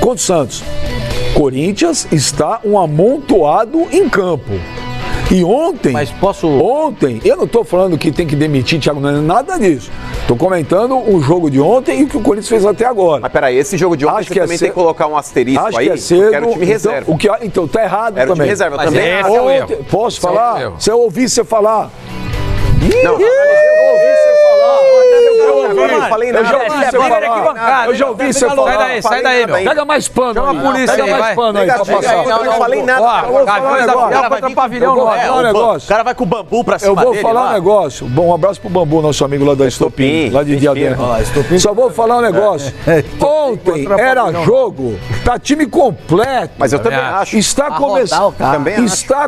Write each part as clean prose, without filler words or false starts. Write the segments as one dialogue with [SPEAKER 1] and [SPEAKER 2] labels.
[SPEAKER 1] contra o Santos. Corinthians está um amontoado em campo. E ontem, ontem, eu não estou falando que tem que demitir Thiago Nunes, nada disso. Estou comentando o jogo de ontem e o que o Corinthians fez até agora.
[SPEAKER 2] Mas peraí, esse jogo de ontem você também tem que colocar um asterisco aí,
[SPEAKER 1] eu
[SPEAKER 2] quero o time reserva.
[SPEAKER 1] Então tá errado
[SPEAKER 2] era
[SPEAKER 1] também.
[SPEAKER 2] Era o time reserva também.
[SPEAKER 1] Ontem, posso falar? Se eu ouvir você falar...
[SPEAKER 2] Não,
[SPEAKER 1] eu ouvi você falar.
[SPEAKER 2] Eu não falei nada.
[SPEAKER 1] Eu já ouvi você falar.
[SPEAKER 3] Sai daí, meu.
[SPEAKER 1] Pega mais pano.
[SPEAKER 3] Chama a polícia aí,
[SPEAKER 1] pega mais pano aí pra passar.
[SPEAKER 2] Eu não falei nada.
[SPEAKER 3] O cara vai com o Bambu pra cima dele.
[SPEAKER 1] Eu vou falar um negócio. Bom, um abraço pro Bambu, nosso amigo lá da Estopim, lá de Diadema. Só vou falar um negócio. Ontem era jogo, tá time completo.
[SPEAKER 2] Mas eu também acho.
[SPEAKER 1] Está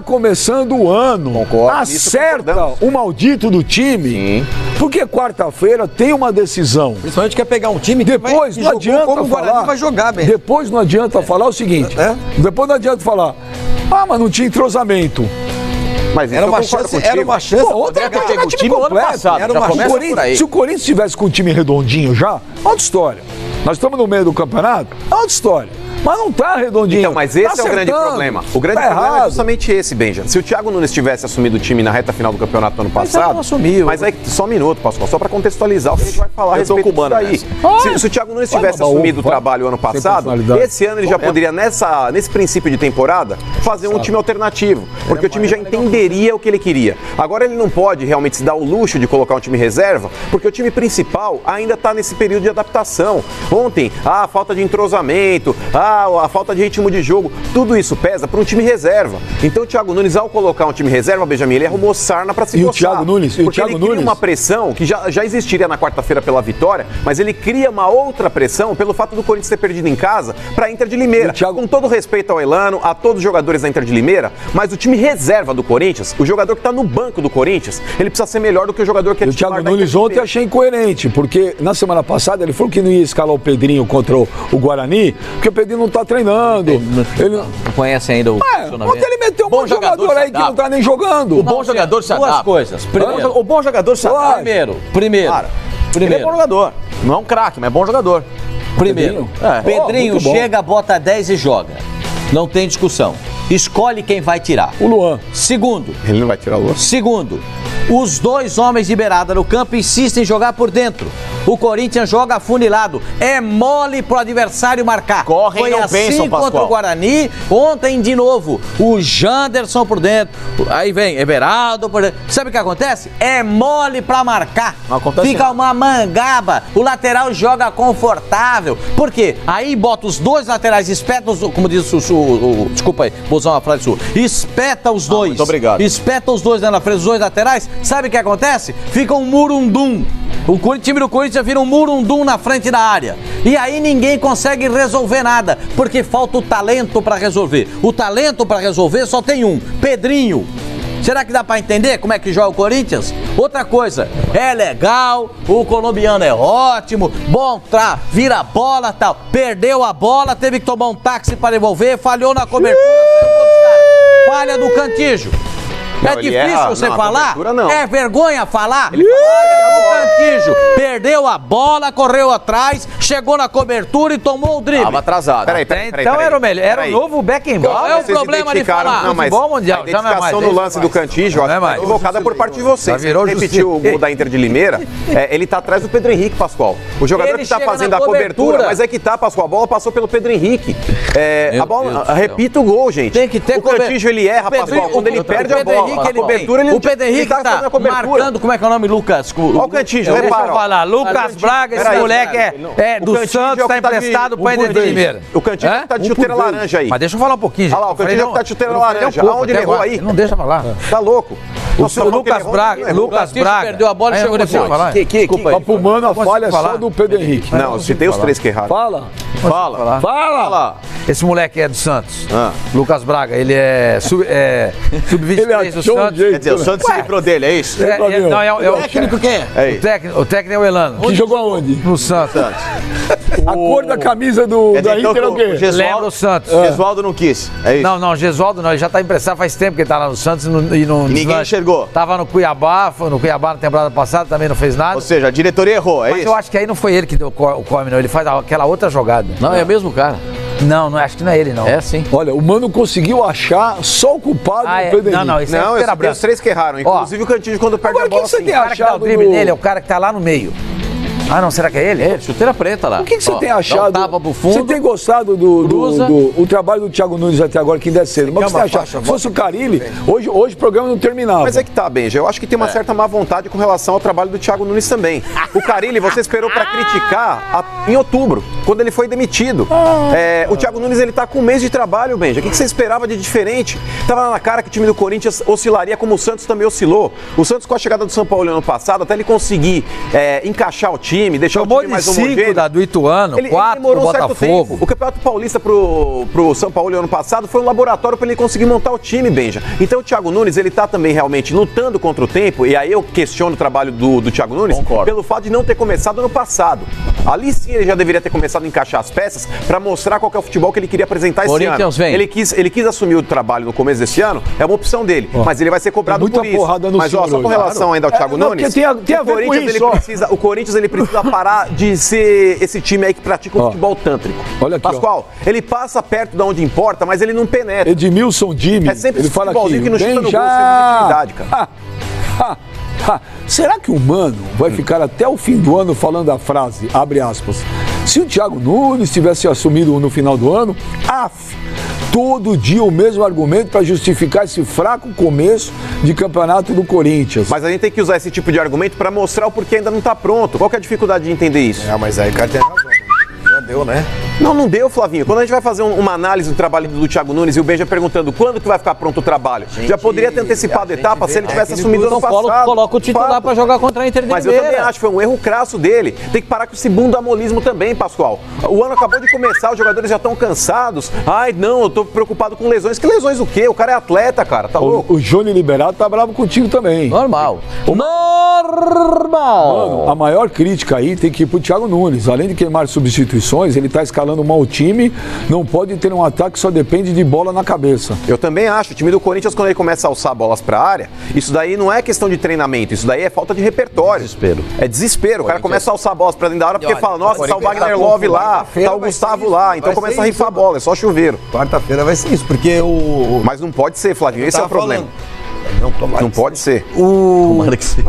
[SPEAKER 1] começando o ano. Acerta o maldito do time. Porque quarta-feira tem uma decisão.
[SPEAKER 4] Principalmente quer pegar um time que
[SPEAKER 1] depois não adianta
[SPEAKER 4] como o Guarani vai jogar, bem.
[SPEAKER 1] Depois não adianta falar o seguinte. Depois não adianta falar. Mas não tinha entrosamento.
[SPEAKER 2] Mas
[SPEAKER 4] era uma chance.
[SPEAKER 1] Ontem
[SPEAKER 4] era pegar o time
[SPEAKER 1] completo.
[SPEAKER 4] ano passado.
[SPEAKER 1] Era uma chance. Se o Corinthians tivesse com um time redondinho já, outra história. Nós estamos no meio do campeonato, outra história. Mas não tá redondinho.
[SPEAKER 2] Então, mas esse é o grande problema. O grande problema é justamente esse, Benja. Se o Thiago Nunes tivesse assumido o time na reta final do campeonato do ano passado...
[SPEAKER 4] Mas assumiu.
[SPEAKER 2] Mas aí, só um minuto, Pascoal, só pra contextualizar o que a gente vai falar a respeito disso daí. Se o Thiago Nunes tivesse assumido o trabalho ano passado, esse ano ele já poderia, nesse princípio de temporada, fazer um time alternativo. Porque o time já entenderia o que ele queria. Agora ele não pode realmente se dar o luxo de colocar um time reserva, porque o time principal ainda tá nesse período de adaptação. Ontem, a falta de entrosamento, a falta de ritmo de jogo, tudo isso pesa para um time reserva. Então o Thiago Nunes, ao colocar um time reserva, Benjamin, ele arrumou sarna para se coçar.
[SPEAKER 1] E o Thiago Nunes?
[SPEAKER 2] Porque ele cria uma pressão que já existiria na quarta-feira pela vitória, mas ele cria uma outra pressão pelo fato do Corinthians ter perdido em casa para a Inter de Limeira. Com todo respeito ao Elano, a todos os jogadores da Inter de Limeira, mas o time reserva do Corinthians, o jogador que está no banco do Corinthians, ele precisa ser melhor do que o jogador que é titular.
[SPEAKER 1] O Thiago Nunes ontem achei incoerente, porque na semana passada ele falou que não ia escalar o Pedrinho contra o Guarani, porque o Pedrinho não está treinando. Ele
[SPEAKER 4] não conhece ainda o funcionamento.
[SPEAKER 1] Ontem ele meteu um jogador aí que não tá nem jogando.
[SPEAKER 4] O bom jogador se adapta.
[SPEAKER 3] Duas coisas.
[SPEAKER 4] Primeiro, o bom jogador se adapta. Primeiro. Ele é bom jogador. Não é um craque, mas é bom jogador. Primeiro. Pedrinho chega, bota 10 e joga. Não tem discussão. Escolhe quem vai tirar.
[SPEAKER 1] O Luan.
[SPEAKER 4] Segundo.
[SPEAKER 2] Ele não vai tirar o Luan?
[SPEAKER 4] Segundo. Os dois homens de beirada no campo insistem em jogar por dentro. O Corinthians joga afunilado. É mole pro adversário marcar.
[SPEAKER 3] Correm,
[SPEAKER 4] foi
[SPEAKER 3] não
[SPEAKER 4] assim
[SPEAKER 3] pensam,
[SPEAKER 4] contra
[SPEAKER 3] Pascoal.
[SPEAKER 4] o Guarani. Ontem de novo. O Janderson por dentro. Aí vem Everaldo por dentro. Sabe o que acontece? É mole pra marcar. Fica uma mangaba. O lateral joga confortável. Por quê? Aí bota os dois laterais, espeta os... Como diz o desculpa aí, vou usar uma frase sua. Espeta os dois.
[SPEAKER 3] Muito obrigado.
[SPEAKER 4] Espeta os dois na frente, os dois laterais. Sabe o que acontece? Fica um murundum. O time do Corinthians vira um murundum na frente da área. E aí ninguém consegue resolver nada, porque falta o talento para resolver. O talento para resolver só tem um, Pedrinho. Será que dá para entender como é que joga o Corinthians? Outra coisa, é legal, o colombiano é ótimo, bom, vira a bola e tal. Perdeu a bola, teve que tomar um táxi para devolver, falhou na cobertura, saiu contra os caras. Falha do Cantígio.
[SPEAKER 2] Não,
[SPEAKER 4] é difícil você falar?
[SPEAKER 2] Não.
[SPEAKER 4] É vergonha falar? Olha o Cantígio. Perdeu a bola, correu atrás, chegou na cobertura e tomou o drible.
[SPEAKER 3] Tava atrasado.
[SPEAKER 2] Peraí,
[SPEAKER 3] então era o melhor. Era o novo Beckenbauer.
[SPEAKER 4] Qual é o problema de falar?
[SPEAKER 2] Não, mas
[SPEAKER 3] futebol mundial,
[SPEAKER 2] a identificação no lance do Cantígio, acho que tá equivocada por parte de vocês.
[SPEAKER 3] Já virou
[SPEAKER 2] repetiu o gol da Inter de Limeira, ele tá atrás do Pedro Henrique, Pascoal. O jogador
[SPEAKER 4] Ele
[SPEAKER 2] que tá
[SPEAKER 4] chega
[SPEAKER 2] fazendo
[SPEAKER 4] na
[SPEAKER 2] a cobertura,
[SPEAKER 4] cobertura.
[SPEAKER 2] mas é que tá, Pascoal, a bola passou pelo Pedro Henrique. A bola, repita o gol, gente.
[SPEAKER 4] Tem que ter
[SPEAKER 2] o Cantígio, ele erra, Pascoal, quando ele perde a bola. A cobertura,
[SPEAKER 4] o Pedro Henrique tá marcando, como é que é o nome, Lucas?
[SPEAKER 2] Olha o Cantígio,
[SPEAKER 3] Deixa eu
[SPEAKER 2] repara.
[SPEAKER 3] falar, Lucas Braga, esse moleque é do Santos, tá emprestado pra Inter de Limeira.
[SPEAKER 2] O Cantígio tá de chuteira laranja aí.
[SPEAKER 3] Mas deixa eu falar um pouquinho.
[SPEAKER 2] Olha lá, o Cantígio tá de chuteira laranja. Aonde ele errou aí?
[SPEAKER 3] Não deixa falar.
[SPEAKER 2] Tá louco.
[SPEAKER 3] O Lucas Braga
[SPEAKER 4] perdeu a bola e chegou depois.
[SPEAKER 1] Desculpa aí. Pulmando a falha só do Pedro Henrique.
[SPEAKER 2] Não, eu citei os três que erraram.
[SPEAKER 1] Fala!
[SPEAKER 3] Esse moleque é do Santos. Lucas Braga, ele é sub-23 do Santos.
[SPEAKER 2] Quer dizer, o Santos se livrou dele, é isso?
[SPEAKER 3] O técnico quem é? O técnico é o Elano.
[SPEAKER 1] Que jogou aonde?
[SPEAKER 3] No Santos.
[SPEAKER 1] A cor da camisa da Inter é o quê?
[SPEAKER 3] Lembra o Santos.
[SPEAKER 2] Gesualdo não quis, é isso?
[SPEAKER 3] Não, Gesualdo não, ele já tá emprestado faz tempo que ele tá lá no Santos e não
[SPEAKER 2] ninguém enxergou.
[SPEAKER 3] Tava no Cuiabá na temporada passada, também não fez nada.
[SPEAKER 2] Ou seja, a diretoria errou, é
[SPEAKER 3] Mas
[SPEAKER 2] isso?
[SPEAKER 3] eu acho que aí não foi ele que deu o come, não, ele faz aquela outra jogada.
[SPEAKER 4] Não, é o mesmo cara.
[SPEAKER 3] Não, acho que não é ele, não.
[SPEAKER 4] É sim.
[SPEAKER 1] Olha, o Mano conseguiu achar só o culpado do Pedrinho.
[SPEAKER 3] Não, esse é
[SPEAKER 2] os três que erraram, inclusive o Cantinho quando perde a bola.
[SPEAKER 1] O que você tem
[SPEAKER 3] achado? O cara que dá o drible dele é o cara que tá lá no meio. Ah, não, será que é ele?
[SPEAKER 4] É, chuteira preta lá.
[SPEAKER 1] O que você tem achado?
[SPEAKER 4] Tava pro fundo,
[SPEAKER 1] você tem gostado do trabalho do Thiago Nunes até agora, que ainda é cedo. Mas o que você tem achado? Se fosse o Carilli, hoje o programa não terminava.
[SPEAKER 2] Mas é que tá, Benja. Eu acho que tem uma certa má vontade com relação ao trabalho do Thiago Nunes também. O Carilli, você esperou pra criticar em outubro, quando ele foi demitido. O Thiago Nunes, ele tá com um mês de trabalho, Benja. O que você esperava de diferente? Tava lá na cara que o time do Corinthians oscilaria como o Santos também oscilou. O Santos, com a chegada do São Paulo ano passado, até ele conseguir encaixar o time, deixar o time mais homogêneo.
[SPEAKER 3] Do Ituano,
[SPEAKER 2] ele
[SPEAKER 3] 4
[SPEAKER 2] demorou
[SPEAKER 3] do
[SPEAKER 2] um certo
[SPEAKER 3] Botafogo.
[SPEAKER 2] tempo. O Campeonato Paulista pro São Paulo ano passado foi um laboratório para ele conseguir montar o time, Benja. Então o Thiago Nunes, ele tá também realmente lutando contra o tempo, e aí eu questiono o trabalho do Thiago Nunes pelo fato de não ter começado ano passado. Ali sim ele já deveria ter começado a encaixar as peças para mostrar qual que é o futebol que ele queria apresentar esse ano. Ele quis assumir o trabalho no começo desse ano, é uma opção dele, mas ele vai ser cobrado por isso. Mas só com relação ainda ao Thiago Nunes, o Corinthians ele precisa parar de ser esse time aí que pratica o futebol tântrico.
[SPEAKER 1] Olha aqui,
[SPEAKER 2] Pascoal, ele passa perto de onde importa, mas ele não penetra.
[SPEAKER 1] Edmilson Dimi,
[SPEAKER 2] é sempre
[SPEAKER 1] ele fala aqui,
[SPEAKER 2] que não chuta no gol sem objetividade, cara.
[SPEAKER 1] Será que o Mano vai ficar até o fim do ano falando a frase, abre aspas, se o Thiago Nunes tivesse assumido no final do ano, todo dia o mesmo argumento para justificar esse fraco começo de campeonato do Corinthians.
[SPEAKER 2] Mas a gente tem que usar esse tipo de argumento para mostrar o porquê ainda não está pronto. Qual que é a dificuldade de entender isso?
[SPEAKER 5] Mas aí o cara tem razão. Já deu, né?
[SPEAKER 2] Não deu, Flavinho. Quando a gente vai fazer uma análise do trabalho do Thiago Nunes e o Benja perguntando quando que vai ficar pronto o trabalho, já poderia ter antecipado a etapa se ele tivesse assumido ano passado.
[SPEAKER 4] Coloca o titular para jogar contra a Inter de Limeira.
[SPEAKER 2] Mas eu também acho que foi um erro crasso dele. Tem que parar com esse bundamolismo também, Pascoal. O ano acabou de começar, os jogadores já estão cansados. Ai, não, eu tô preocupado com lesões. Que lesões o quê? O cara é atleta, cara, tá louco?
[SPEAKER 1] O Júnior Liberato tá bravo contigo também.
[SPEAKER 4] Normal.
[SPEAKER 1] Mano, a maior crítica aí tem que ir pro Thiago Nunes. Além de queimar substituições, ele tá escalando mal o time, não pode ter um ataque que só depende de bola na cabeça.
[SPEAKER 2] Eu também acho. O time do Corinthians, quando ele começa a alçar bolas pra área, isso daí não é questão de treinamento, isso daí é falta de repertório.
[SPEAKER 4] Desespero.
[SPEAKER 2] É desespero. O cara começa a alçar bolas pra dentro da área porque fala, nossa, tá o Wagner Love lá, tá o Gustavo lá, então começa a rifar a bola, é só chuveiro.
[SPEAKER 5] Quarta-feira vai ser isso, porque
[SPEAKER 2] Mas não pode ser, Flavinho, esse é o problema. Não pode ser.
[SPEAKER 5] Tomara que seja.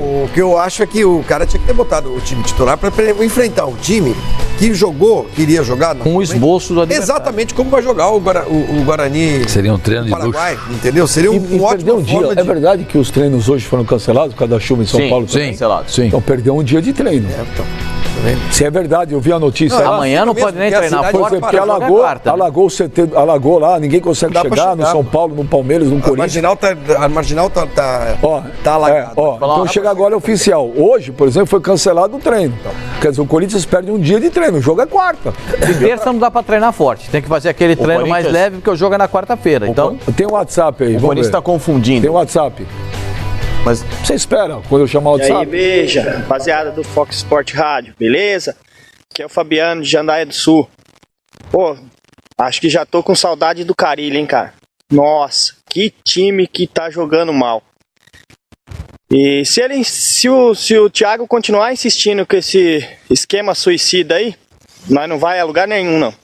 [SPEAKER 5] O que eu acho é que o cara tinha que ter botado o time titular para enfrentar um time que iria jogar
[SPEAKER 4] com o esboço do adversário.
[SPEAKER 5] Exatamente como vai jogar o Guarani.
[SPEAKER 3] Seria um treino de
[SPEAKER 5] Paraguai, entendeu? Seria um ótimo
[SPEAKER 1] dia. É verdade que os treinos hoje foram cancelados por causa da chuva em São Paulo?
[SPEAKER 4] Sim, cancelados.
[SPEAKER 1] Sim. Então perdeu um dia de treino. Se é verdade, eu vi a notícia.
[SPEAKER 4] Amanhã não pode nem treinar
[SPEAKER 1] fora, porque alagou o CT, alagou lá, ninguém consegue chegar no São Paulo, no Palmeiras, no Corinthians.
[SPEAKER 5] A marginal tá alagada.
[SPEAKER 1] Então chega agora é oficial. Hoje, por exemplo, foi cancelado o treino. Quer dizer, o Corinthians perde um dia de treino, o jogo é quarta.
[SPEAKER 4] E terça não dá pra treinar forte, tem que fazer aquele treino mais leve, porque o jogo é na quarta-feira. Então
[SPEAKER 1] tem um WhatsApp aí.
[SPEAKER 2] O Corinthians tá confundindo.
[SPEAKER 1] Tem um WhatsApp. Mas você espera quando eu chamar o WhatsApp?
[SPEAKER 6] E aí, beija, rapaziada do Fox Sport Rádio, beleza? Aqui é o Fabiano de Jandaia do Sul. Pô, acho que já tô com saudade do Carilli, hein, cara? Nossa, que time que tá jogando mal. E se o Thiago continuar insistindo com esse esquema suicida aí, nós não vai a lugar nenhum, não.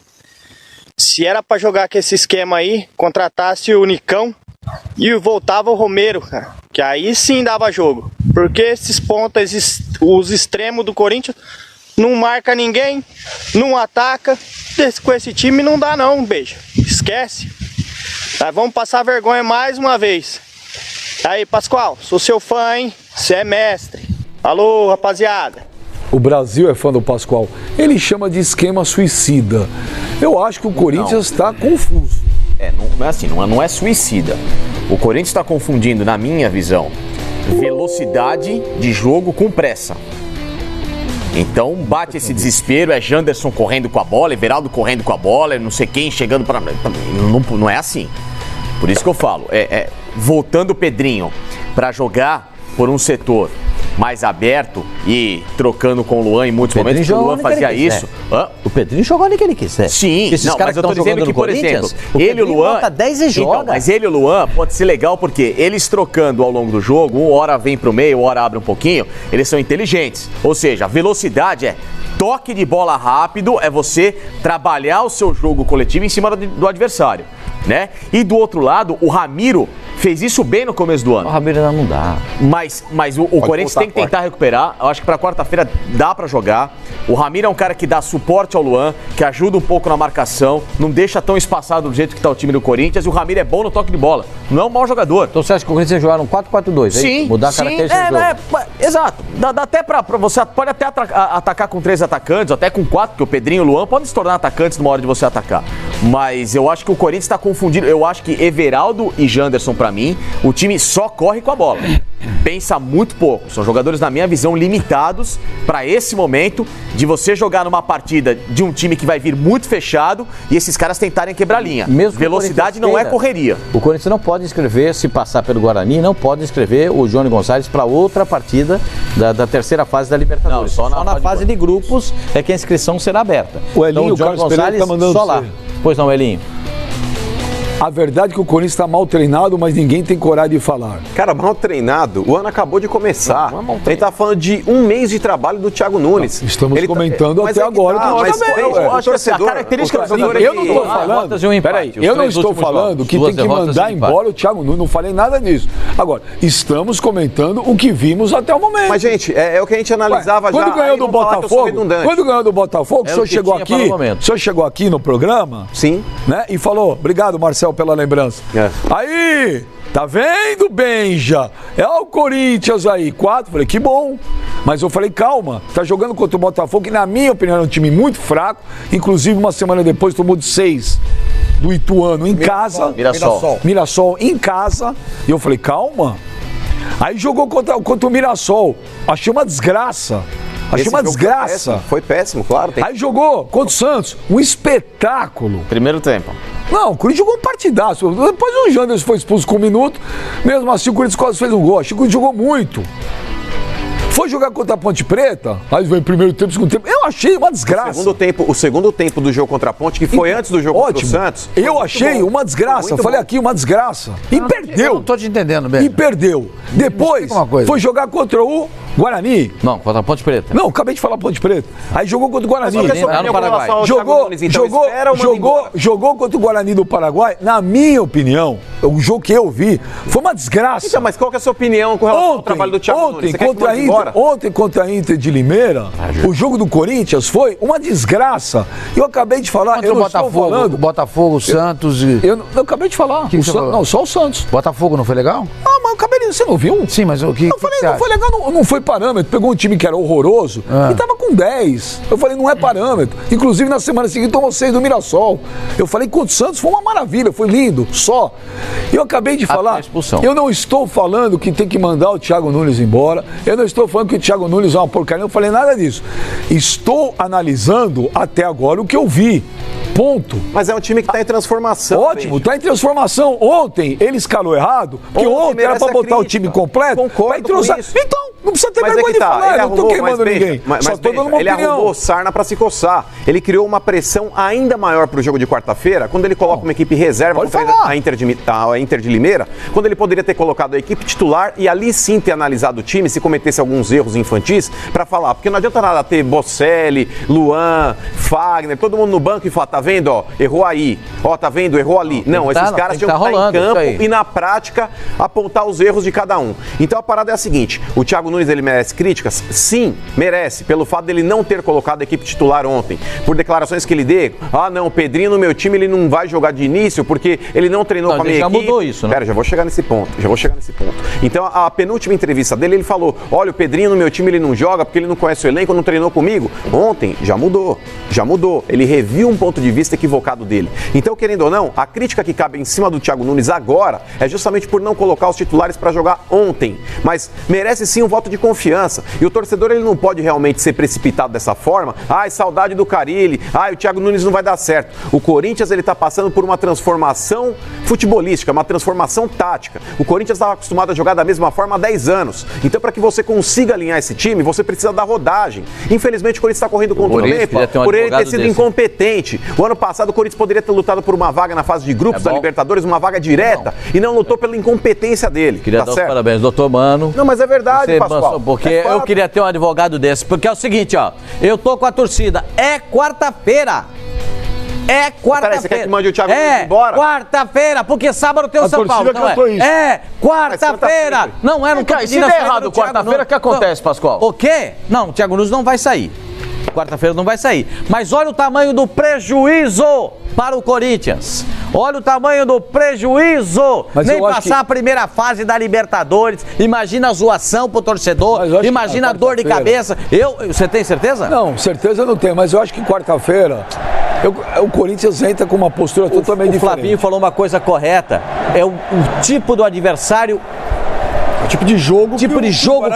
[SPEAKER 6] Se era pra jogar com esse esquema aí, contratasse o Nicão e voltava o Romero, cara, que aí sim dava jogo. Porque esses pontas, os extremos do Corinthians, não marca ninguém, não ataca. Com esse time não dá não, beijo. Esquece. Nós vamos passar vergonha mais uma vez. Aí, Pascoal, sou seu fã, hein? Você é mestre. Alô, rapaziada.
[SPEAKER 1] O Brasil é fã do Pascoal. Ele chama de esquema suicida. Eu acho que o Corinthians está confuso.
[SPEAKER 2] Não é assim, não é suicida. O Corinthians está confundindo, na minha visão, velocidade de jogo com pressa. Então bate esse desespero, é Janderson correndo com a bola, Everaldo correndo com a bola, não sei quem chegando para... Não é assim. Por isso que eu falo, voltando o Pedrinho para jogar por um setor mais aberto e trocando com o Luan em muitos momentos, o Luan fazia isso.
[SPEAKER 4] O Pedrinho jogou onde que ele quiser.
[SPEAKER 2] Sim, mas eu tô dizendo que, por exemplo,
[SPEAKER 4] ele e o Luan... Bota 10 e joga.
[SPEAKER 2] Então, mas ele e o Luan pode ser legal porque eles trocando ao longo do jogo, uma hora vem pro meio, uma hora abre um pouquinho, eles são inteligentes. Ou seja, a velocidade é toque de bola rápido, é você trabalhar o seu jogo coletivo em cima do adversário, né? E do outro lado, o Ramiro fez isso bem no começo do ano.
[SPEAKER 4] O Ramiro ainda não dá.
[SPEAKER 2] Mas o Corinthians tem que tentar recuperar. Eu acho que pra quarta-feira dá pra jogar. O Ramiro é um cara que dá suporte ao Luan, que ajuda um pouco na marcação, não deixa tão espaçado do jeito que tá o time do Corinthians. E o Ramiro é bom no toque de bola. Não é um mau jogador.
[SPEAKER 4] Então você acha que o Corinthians jogar um 4-4-2?
[SPEAKER 2] Sim.
[SPEAKER 4] Mudar a característica do jogo.
[SPEAKER 2] Exato. Dá até pra você pode até atacar com 3 atacantes, até com 4, porque o Pedrinho e o Luan podem se tornar atacantes numa hora de você atacar. Mas eu acho que o Corinthians tá confundido. Eu acho que Everaldo e Janderson, pra mim, o time só corre com a bola. Pensa muito pouco. São jogadores, na minha visão, limitados para esse momento de você jogar numa partida de um time que vai vir muito fechado e esses caras tentarem quebrar a linha.
[SPEAKER 4] Mesmo
[SPEAKER 2] velocidade não é correria.
[SPEAKER 4] O Corinthians não pode inscrever, se passar pelo Guarani, não pode inscrever o Johnny Gonçalves para outra partida da terceira fase da Libertadores. Não, só na fase de grupos é que a inscrição será aberta.
[SPEAKER 1] O Elinho,
[SPEAKER 4] então, o Johnny Gonçalves tá mandando só lá. Pois não, Elinho?
[SPEAKER 1] A verdade é que o Corinthians está mal treinado, mas ninguém tem coragem de falar.
[SPEAKER 2] Cara, mal treinado, o ano acabou de começar. Ele tá falando de um mês de trabalho do Thiago Nunes.
[SPEAKER 1] Não, estamos comentando até agora.
[SPEAKER 2] Eu acho que a característica do jogador
[SPEAKER 1] eu não estou falando. Peraí, eu não estou falando que tem que mandar embora o Thiago Nunes. Não falei nada disso. Agora, estamos comentando o que vimos até o momento.
[SPEAKER 2] Mas, gente, é o que a gente analisava já.
[SPEAKER 1] Quando ganhou do Botafogo, o senhor chegou aqui no programa.
[SPEAKER 2] Sim.
[SPEAKER 1] Né, e falou, obrigado, Marcelo, pela lembrança. Aí, tá vendo, Benja? É o Corinthians aí, 4. Falei, que bom. Mas eu falei, calma, tá jogando contra o Botafogo, que na minha opinião é um time muito fraco. Inclusive, uma semana depois tomou de 6 do Ituano em casa. Mirassol em casa. E eu falei, calma. Aí jogou contra o Mirassol. Achei uma desgraça. Achei uma desgraça.
[SPEAKER 2] Foi péssimo, claro.
[SPEAKER 1] Aí jogou contra o Santos. Um espetáculo.
[SPEAKER 2] Primeiro tempo.
[SPEAKER 1] Não, o Corinthians jogou um partidaço. Depois o Janderson foi expulso com 1 minuto. Mesmo assim, o Corinthians quase fez um gol. Achei que o Corinthians jogou muito. Foi jogar contra a Ponte Preta, aí veio primeiro tempo, segundo tempo. Eu achei uma desgraça.
[SPEAKER 2] O segundo tempo do jogo contra a Ponte, que foi antes do jogo contra o Santos.
[SPEAKER 1] Eu achei uma desgraça. Eu falei aqui, uma desgraça. E perdeu. Eu
[SPEAKER 4] não tô te entendendo, bem.
[SPEAKER 1] E perdeu. Depois, foi jogar contra o Guarani.
[SPEAKER 4] Não, contra a Ponte Preta.
[SPEAKER 1] Não, acabei de falar Ponte Preta. Aí jogou contra o Guarani.
[SPEAKER 4] No Paraguai.
[SPEAKER 1] Jogou contra o Guarani do Paraguai. Na minha opinião, o jogo que eu vi foi uma desgraça.
[SPEAKER 2] Então, mas qual que é a sua opinião com relação ao trabalho do Thiago Nunes?
[SPEAKER 1] Ontem contra a Inter de Limeira, o jogo do Corinthians foi uma desgraça. Eu acabei de falar, eu não estou falando...
[SPEAKER 4] Botafogo, Santos...
[SPEAKER 1] Eu acabei de falar. Não, só o Santos.
[SPEAKER 4] Botafogo não foi legal?
[SPEAKER 1] Ah, mas eu acabei de... Você não viu?
[SPEAKER 4] Sim, mas o que...
[SPEAKER 1] Eu falei, não foi legal, não foi parâmetro. Pegou um time que era horroroso e tava com 10. Eu falei, não é parâmetro. Inclusive, na semana seguinte, tomou 6 do Mirassol. Eu falei, contra o Santos foi uma maravilha, foi lindo, só. Eu acabei de falar, eu não estou falando que tem que mandar o Thiago Nunes embora. Eu não estou falando que o Thiago Nunes é uma porcaria. Eu não falei nada disso. Estou analisando até agora o que eu vi. Ponto.
[SPEAKER 2] Mas é um time que está em transformação.
[SPEAKER 1] Ótimo, está em transformação. Ontem ele escalou errado, porque ontem era para botar o time completo.
[SPEAKER 2] Concordo com isso.
[SPEAKER 1] Então, não precisa ter vergonha de falar, eu não tô queimando ninguém.
[SPEAKER 2] Só tô dando uma opinião. Ele arrumou sarna para se coçar. Ele criou uma pressão ainda maior para o jogo de quarta-feira, quando ele coloca uma equipe reserva contra a Inter de Limeira, quando ele poderia ter colocado a equipe titular e ali sim ter analisado o time, se cometesse alguns erros infantis, para falar. Porque não adianta nada ter Bocelli, Luan, Fagner, todo mundo no banco e falar, tá vendo, ó, errou aí, ó, tá vendo, errou ali. Não, esses caras tinham que estar em campo e na prática apontar os erros de cada um. Então a parada é a seguinte, o Thiago Nunes, ele merece críticas? Sim, merece, pelo fato dele não ter colocado a equipe titular ontem, por declarações que ele dê, não, o Pedrinho no meu time, ele não vai jogar de início porque ele não treinou com a minha equipe.
[SPEAKER 4] Já mudou isso, né?
[SPEAKER 2] Pera, já vou chegar nesse ponto. Então a penúltima entrevista dele, ele falou, olha, o Pedrinho no meu time, ele não joga porque ele não conhece o elenco, não treinou comigo. Ontem, já mudou. Ele reviu um ponto de vista equivocado dele. Então, querendo ou não, a crítica que cabe em cima do Thiago Nunes agora é justamente por não colocar os titulares para jogar ontem. Mas merece sim um voto falta de confiança. E o torcedor ele não pode realmente ser precipitado dessa forma. Ai, saudade do Carille. Ai, o Thiago Nunes não vai dar certo. O Corinthians ele tá passando por uma transformação futebolística, uma transformação tática. O Corinthians estava acostumado a jogar da mesma forma há 10 anos. Então, para que você consiga alinhar esse time, você precisa dar rodagem. Infelizmente, o Corinthians está correndo contra o tempo por ele ter sido incompetente. O ano passado, o Corinthians poderia ter lutado por uma vaga na fase de grupos da Libertadores, uma vaga direta, e não lutou pela incompetência dele.
[SPEAKER 4] Queria dar os parabéns, doutor Mano.
[SPEAKER 2] Não, mas é verdade, Pascoal.
[SPEAKER 4] Porque eu queria ter um advogado desse. Porque é o seguinte, ó. Eu tô com a torcida. É quarta-feira. É quarta-feira. Peraí, você quer que mande o Thiago Nunes embora? Quarta-feira, porque sábado tem o São Paulo. Não é quarta-feira. Não é, não tô
[SPEAKER 3] pedindo. Se der errado quarta-feira, o que acontece, Pascoal?
[SPEAKER 4] O quê? Não, o Thiago Nunes não vai sair. Quarta-feira não vai sair. Mas olha o tamanho do prejuízo para o Corinthians. Olha o tamanho do prejuízo. Mas nem passar a primeira fase da Libertadores. Imagina a zoação pro torcedor. Imagina a dor de cabeça. Você tem certeza?
[SPEAKER 1] Não, certeza eu não tenho. Mas eu acho que quarta-feira o Corinthians entra com uma postura totalmente diferente.
[SPEAKER 4] O Flavinho falou uma coisa correta. É o tipo do adversário.
[SPEAKER 1] Tipo de jogo
[SPEAKER 4] que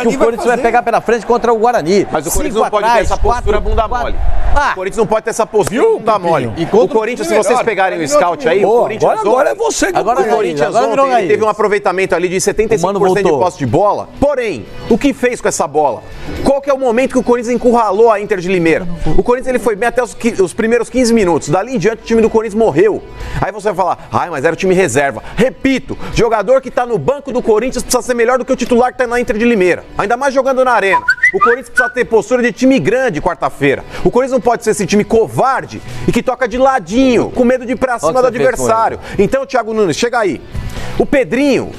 [SPEAKER 4] o Corinthians vai pegar pela frente contra o Guarani.
[SPEAKER 2] Mas o Corinthians não pode ter essa postura bunda mole. O Corinthians não pode ter essa postura bunda mole. E o Corinthians, se vocês pegarem o scout aí, o Corinthians
[SPEAKER 1] agora é você que
[SPEAKER 2] o Corinthians ontem teve um aproveitamento ali de 75% de posse de bola. Porém, o que fez com essa bola? Qual que é o momento que o Corinthians encurralou a Inter de Limeira? O Corinthians ele foi bem até os primeiros 15 minutos. Dali em diante o time do Corinthians morreu. Aí você vai falar, mas era o time reserva. Repito, jogador que tá no banco do Corinthians precisa ser melhor do que o titular que tá na Inter de Limeira. Ainda mais jogando na arena. O Corinthians precisa ter postura de time grande quarta-feira. O Corinthians não pode ser esse time covarde e que toca de ladinho, com medo de ir pra cima do adversário. Então, Thiago Nunes, chega aí. O Pedrinho,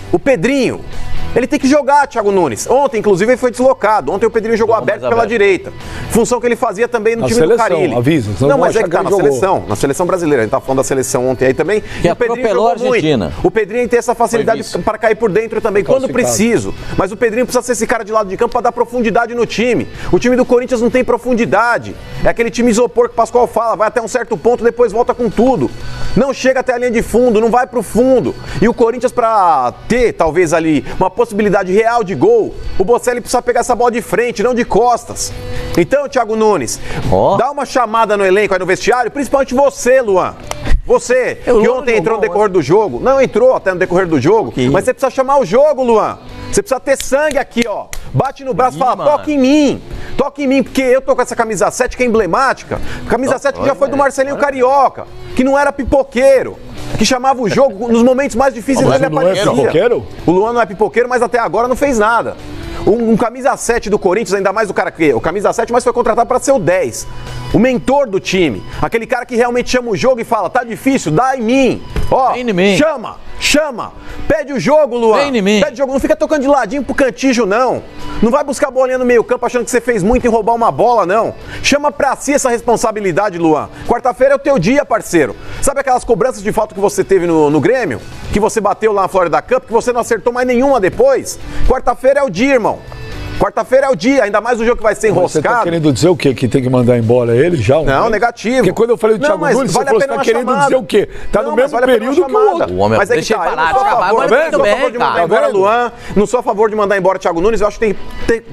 [SPEAKER 2] ele tem que jogar, Thiago Nunes. Ontem, inclusive, ele foi deslocado. Ontem o Pedrinho jogou aberto pela direita. Função que ele fazia também no time do Carille.
[SPEAKER 1] Avisa,
[SPEAKER 2] não, mas é que tá na seleção. Na seleção brasileira. A gente tá falando da seleção ontem aí também.
[SPEAKER 4] Que o Pedrinho jogou muito.
[SPEAKER 2] O Pedrinho tem essa facilidade para cair por dentro também, quando preciso. Mas o Pedrinho precisa ser esse cara de lado de campo para dar profundidade no time. O time do Corinthians não tem profundidade. É aquele time isopor que o Pascoal fala. Vai até um certo ponto, depois volta com tudo. Não chega até a linha de fundo, não vai pro fundo. E o Corinthians, para ter, talvez ali, uma possibilidade real de gol, o Bocelli precisa pegar essa bola de frente, não de costas. Então, Thiago Nunes, dá uma chamada no elenco aí no vestiário, principalmente você, Luan. Você, que ontem entrou no decorrer do jogo. Não entrou até no decorrer do jogo, mas você precisa chamar o jogo, Luan. Você precisa ter sangue aqui, ó. Bate no braço e fala, toca em mim. Toca em mim, porque eu tô com essa camisa 7 que é emblemática. Camisa 7 que já foi do Marcelinho Carioca, que não era pipoqueiro, que chamava o jogo nos momentos mais difíceis dele aparecia.
[SPEAKER 1] Não é pipoqueiro?
[SPEAKER 2] O Luan não é pipoqueiro, mas até agora não fez nada. Um camisa 7 do Corinthians, ainda mais o cara que o camisa 7, mas foi contratado para ser o 10. O mentor do time. Aquele cara que realmente chama o jogo e fala, tá difícil, dá em mim. Ó, chama. Pede o jogo, Luan. Pede o jogo, não fica tocando de ladinho pro cantijo, não. Não vai buscar a bolinha no meio campo achando que você fez muito em roubar uma bola, não. Chama pra si essa responsabilidade, Luan. Quarta-feira é o teu dia, parceiro. Sabe aquelas cobranças de falta que você teve no Grêmio? Que você bateu lá na Florida Cup, que você não acertou mais nenhuma depois? Quarta-feira é o dia, irmão. Quarta-feira é o dia, ainda mais o jogo que vai ser enroscado. Você tá
[SPEAKER 1] querendo dizer o quê? Que tem que mandar embora ele já?
[SPEAKER 2] Não, negativo.
[SPEAKER 1] Porque quando eu falei do Thiago Nunes, você falou que tá querendo dizer o quê? Tá no mesmo período que o outro.
[SPEAKER 2] O homem mas é que tá, eu não sou a favor de mandar embora Luan, não sou a favor de mandar embora o Thiago Nunes, eu acho que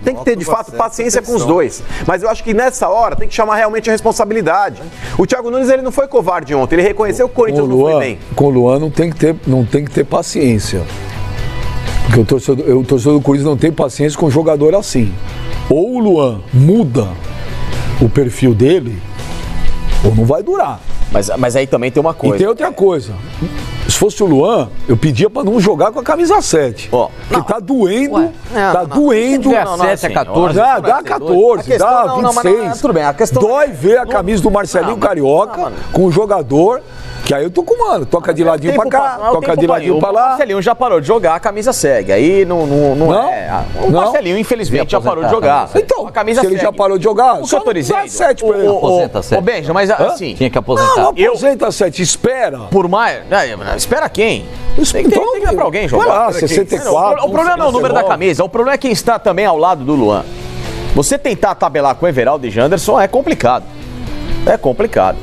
[SPEAKER 2] tem que ter, de fato, paciência com os dois. Mas eu acho que nessa hora tem que chamar realmente a responsabilidade. O Thiago Nunes, ele não foi covarde ontem, ele reconheceu que o Corinthians não foi bem.
[SPEAKER 1] Com o Luan não tem que ter paciência. Porque o torcedor do Corinthians não tem paciência com um jogador assim. Ou o Luan muda o perfil dele, ou não vai durar.
[SPEAKER 3] Mas aí também tem uma coisa.
[SPEAKER 1] E tem outra coisa. Se fosse o Luan, eu pedia pra não jogar com a camisa 7. Porque tá doendo. Doendo.
[SPEAKER 4] Não, 7 é 14.
[SPEAKER 1] Dá 14, dá 26.
[SPEAKER 3] Tudo bem, a questão
[SPEAKER 1] dói ver a camisa do Marcelinho Carioca com o jogador. Que aí eu tô com o mano, toca de ladinho pra cá, toca de ladinho pra lá.
[SPEAKER 3] O Marcelinho já parou de jogar, a camisa segue. Aí não é. O Marcelinho, infelizmente, já parou de jogar.
[SPEAKER 1] Então, a camisa se ele já parou de jogar,
[SPEAKER 3] o que eu tô dizendo?
[SPEAKER 1] Dá 7 pra ele.
[SPEAKER 4] Aposenta 7.
[SPEAKER 3] Ô, Benja, mas assim...
[SPEAKER 4] Tinha que aposentar.
[SPEAKER 1] Não aposenta 7, espera.
[SPEAKER 3] Por mais... Espera quem? Tem que dar pra alguém jogar.
[SPEAKER 1] 64.
[SPEAKER 3] O problema não é o número da camisa, o problema é quem está também ao lado do Luan. Você tentar tabelar com o Everaldo e Janderson é complicado. É complicado.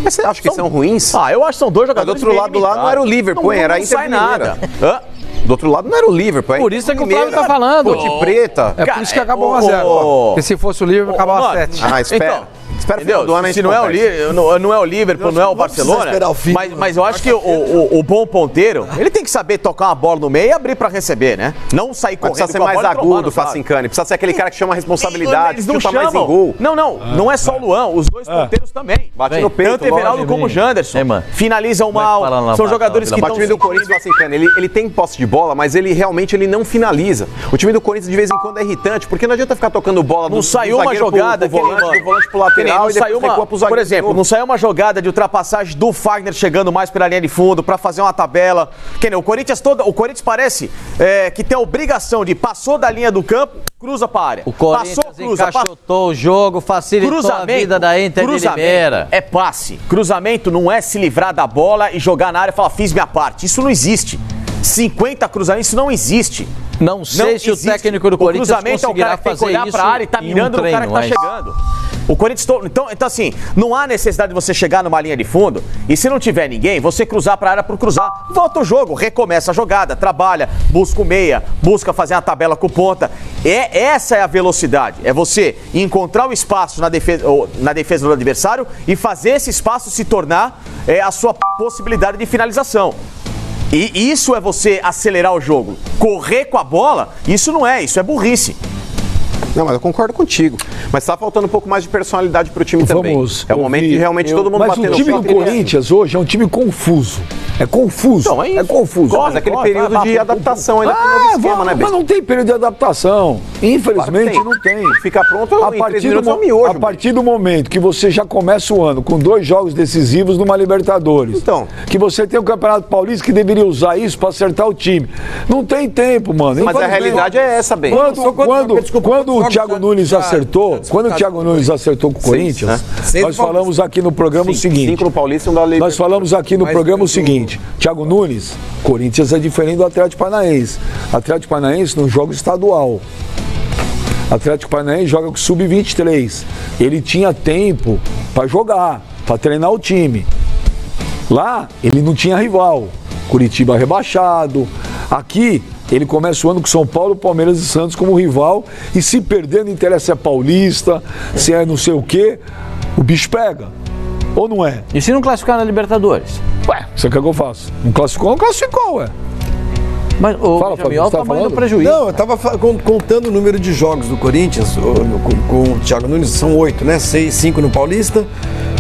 [SPEAKER 2] Mas você acha que são ruins?
[SPEAKER 3] Eu acho que são dois jogadores.
[SPEAKER 2] Mas do outro lado lá não era o Liverpool, era a Inter de Limeira. Do outro lado não era o Liverpool.
[SPEAKER 4] Por isso é que o Flávio tá falando.
[SPEAKER 2] Ponte Preta.
[SPEAKER 7] É por isso que acabou 1-0. Porque se fosse o Liverpool, acabava 7.
[SPEAKER 2] Ah, espera. Espera,
[SPEAKER 3] entendeu?
[SPEAKER 2] Do ano
[SPEAKER 3] se não é o Liverpool, não é o Barcelona, mas eu acho que o bom ponteiro, ele tem que saber tocar uma bola no meio e abrir pra receber, né? Não sair correndo com a bola.
[SPEAKER 2] Precisa ser mais agudo, Facincani. Precisa ser aquele cara que chama a responsabilidade,
[SPEAKER 3] eles não chamam. Mais em gol. Não é só o Luan, os dois ponteiros também.
[SPEAKER 2] Bate no peito.
[SPEAKER 3] Tanto Everaldo como o Janderson. Finalizam mal, são jogadores que estão...
[SPEAKER 2] O time do Corinthians, Facincani, ele tem posse de bola, mas ele realmente não finaliza. O time do Corinthians de vez em quando é irritante, porque não adianta ficar tocando bola
[SPEAKER 3] não saiu uma jogada
[SPEAKER 2] do volante pro lateral e depois recua pro zagueiro.
[SPEAKER 3] Por exemplo, não saiu uma jogada de ultrapassagem do Fagner chegando mais pela linha de fundo pra fazer uma tabela. O Corinthians parece que tem a obrigação de passou da linha do campo, cruza pra área.
[SPEAKER 4] O Corinthians encaixotou o jogo, facilitou a vida da Inter de Limeira.
[SPEAKER 3] É passe. Cruzamento não é se livrar da bola e jogar na área e falar, fiz minha parte. Isso não existe. 50 cruzamentos, isso não existe.
[SPEAKER 4] Não sei se o técnico do Corinthians conseguirá fazer isso. O cruzamento é o cara que tem que olhar pra área e tá mirando no cara que tá chegando. O Corinthians, então assim, não há necessidade de você chegar numa linha de fundo e se não tiver ninguém, você cruzar pra área por cruzar. Volta o jogo, recomeça a jogada, trabalha, busca o meia, busca fazer uma tabela com ponta. Essa é a velocidade, é você encontrar o espaço na defesa do adversário e fazer esse espaço se tornar a sua possibilidade de finalização. E isso é você acelerar o jogo. Correr com a bola, isso é burrice.
[SPEAKER 2] Não, mas eu concordo contigo. Mas tá faltando um pouco mais de personalidade pro time também. É o momento de realmente todo mundo bater no
[SPEAKER 1] time do Corinthians hoje é um time confuso. É confuso.
[SPEAKER 2] Não,
[SPEAKER 1] é confuso.
[SPEAKER 2] Mas aquele período de adaptação ainda pro novo esquema, né,
[SPEAKER 1] Mas não tem período de adaptação. Infelizmente não tem.
[SPEAKER 2] Fica pronto
[SPEAKER 1] a partir do momento que você já começa o ano com 2 jogos decisivos numa Libertadores.
[SPEAKER 2] Então.
[SPEAKER 1] Que você tem o Campeonato Paulista que deveria usar isso pra acertar o time. Não tem tempo, mano.
[SPEAKER 2] Mas a realidade é essa, bem.
[SPEAKER 1] Quando o Thiago Nunes acertou, com o Corinthians, nós falamos aqui no programa o seguinte.
[SPEAKER 2] 5 no Paulista e 1 da Libertadores.
[SPEAKER 1] Nós falamos aqui no programa o seguinte. Thiago Nunes, Corinthians é diferente do Atlético Paranaense. Atlético Paranaense não joga estadual. Atlético Paranaense joga com sub-23. Ele tinha tempo para jogar, para treinar o time. Lá, ele não tinha rival. Curitiba rebaixado. Aqui, ele começa o ano com São Paulo, Palmeiras e Santos como rival. E se perder, não interessa se é paulista, se é não sei o quê, o bicho pega. Ou não é?
[SPEAKER 4] E se não classificar na Libertadores?
[SPEAKER 1] Ué, você quer que eu faço? Não classificou, ué.
[SPEAKER 4] Mas o Jamil tá falando prejuízo.
[SPEAKER 5] Não, eu tava contando o número de jogos do Corinthians com o Thiago Nunes, são 8, né? 5 no Paulista,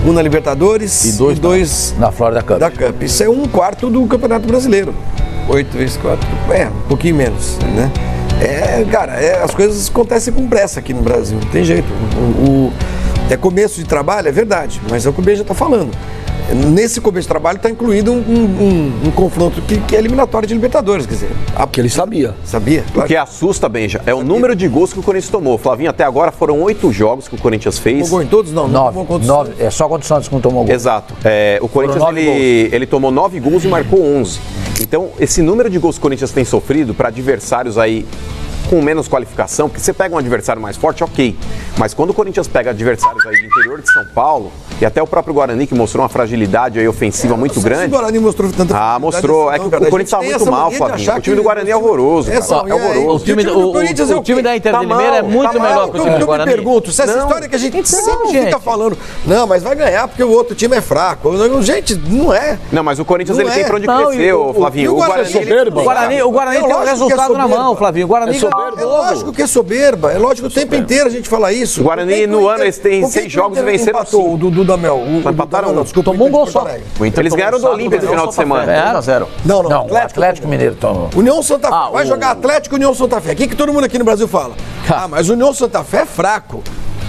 [SPEAKER 5] 1 na Libertadores
[SPEAKER 4] e 2 na Florida Cup.
[SPEAKER 5] Isso é 1/4 do Campeonato Brasileiro. 8 vezes 4, um pouquinho menos, né? Cara, as coisas acontecem com pressa aqui no Brasil, não tem jeito. É começo de trabalho, é verdade, mas é o que o Benja está falando. Nesse começo de trabalho está incluído um confronto que é eliminatório de Libertadores, quer dizer.
[SPEAKER 1] Porque ele sabia.
[SPEAKER 5] Sabia?
[SPEAKER 2] Claro. O que assusta, Benja, é o número de gols que o Corinthians tomou. Flavinho, até agora foram 8 jogos que o Corinthians fez.
[SPEAKER 5] Tomou gol em todos? Não.
[SPEAKER 7] 9. É só contra o Santos que não tomou gol.
[SPEAKER 2] Exato. O Corinthians, ele tomou 9 gols e marcou 11. Então, esse número de gols que o Corinthians tem sofrido para adversários aí com menos qualificação, porque você pega um adversário mais forte, ok. Mas quando o Corinthians pega adversários aí do interior de São Paulo, e até o próprio Guarani, que mostrou uma fragilidade aí ofensiva muito grande.
[SPEAKER 5] O Guarani mostrou tanta fragilidade.
[SPEAKER 2] Mostrou. É que o Corinthians tá muito mal, Flavinho. O time do Guarani é horroroso. É horroroso.
[SPEAKER 4] O time da Inter de Limeira é muito melhor que o time do Guarani.
[SPEAKER 5] Eu me pergunto, se essa história que a gente sempre fica falando, não, mas vai ganhar porque o outro time é fraco. Gente, não é.
[SPEAKER 2] Não, mas o Corinthians ele tem pra onde crescer, Flavinho.
[SPEAKER 5] O Guarani
[SPEAKER 4] tem o resultado na mão, Flavinho. O Guarani
[SPEAKER 5] é lógico que é soberba, é lógico o tempo inteiro a gente fala isso.
[SPEAKER 2] O Guarani no ano eles têm 6 jogos e venceram 5.
[SPEAKER 5] O Dudamel.
[SPEAKER 2] Empataram, não.
[SPEAKER 5] Desculpa,
[SPEAKER 4] tomou um gol só.
[SPEAKER 2] Eles ganharam do Olímpia no final de semana.
[SPEAKER 4] 0-0.
[SPEAKER 5] Não,
[SPEAKER 7] Atlético Mineiro tomou.
[SPEAKER 5] União Santa Fé. Vai jogar Atlético e União Santa Fé. O que todo mundo aqui no Brasil fala? Mas União Santa Fé é fraco.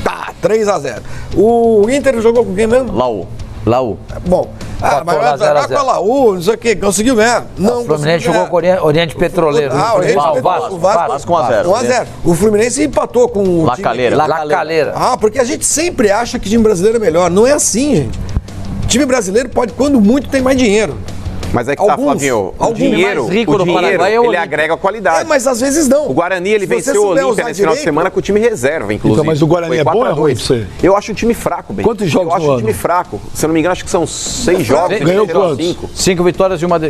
[SPEAKER 5] Tá, 3-0. O Inter jogou com quem mesmo?
[SPEAKER 4] Laú.
[SPEAKER 5] Bom. Mas vai jogar com a Laú, não sei o que, conseguiu ganhar. Não,
[SPEAKER 7] o Fluminense jogou com o Oriente Petroleiro.
[SPEAKER 5] O Vasco
[SPEAKER 3] 1-0.
[SPEAKER 5] 1-0. O Fluminense empatou com o
[SPEAKER 3] La
[SPEAKER 7] Calera.
[SPEAKER 5] Porque a gente sempre acha que o time brasileiro é melhor. Não é assim, gente. O time brasileiro pode, quando muito, tem mais dinheiro.
[SPEAKER 2] Mas é que tá, Flavinho, o dinheiro, ele agrega qualidade.
[SPEAKER 5] Mas às vezes não.
[SPEAKER 2] O Guarani, ele venceu o Olímpia nesse final de semana com o time reserva, inclusive.
[SPEAKER 1] Então, mas o Guarani é bom ou é ruim pra você?
[SPEAKER 2] Eu acho um time fraco, bem.
[SPEAKER 1] Quantos jogos
[SPEAKER 2] eu acho um time fraco. Se eu não me engano, acho que são 6 jogos.
[SPEAKER 1] Ganhou quantos?
[SPEAKER 4] 5 vitórias e uma...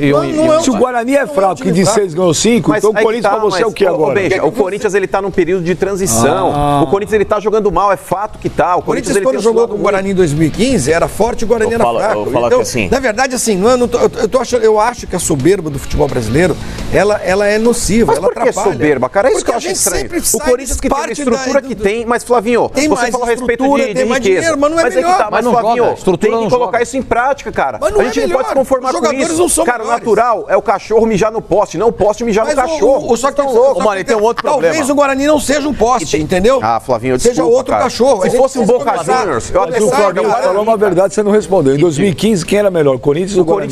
[SPEAKER 1] Se o Guarani é fraco, que de 6 ganhou 5, então o Corinthians pra você é o que agora?
[SPEAKER 2] Veja, o Corinthians, ele tá num período de transição. O Corinthians, ele tá jogando mal, é fato que tá.
[SPEAKER 5] O Corinthians, quando jogou com o Guarani em 2015, era forte e o Guarani era fraco. Então, assim. Na verdade, assim, eu acho que a soberba do futebol brasileiro, ela é nociva, ela atrapalha.
[SPEAKER 2] Por que soberba, cara? É isso que eu acho estranho. O Corinthians que tem a estrutura que tem, mas Flavinho, você falou a respeito de riqueza.
[SPEAKER 5] Dinheiro, mas não é melhor.
[SPEAKER 2] Mas Flavinho, tem que colocar isso em prática, cara. A gente não pode se conformar com isso. Cara, o natural é o cachorro mijar no poste, não o poste mijar no cachorro.
[SPEAKER 5] Só que mano, tem um outro problema. Talvez o Guarani não seja um poste, entendeu?
[SPEAKER 2] Ah, Flavinho, desculpa,
[SPEAKER 5] seja outro cachorro.
[SPEAKER 2] Se fosse um Boca Juniors, eu até
[SPEAKER 1] falou uma verdade, você não respondeu. Em 2015, quem era melhor, Corinthians ou Guarani?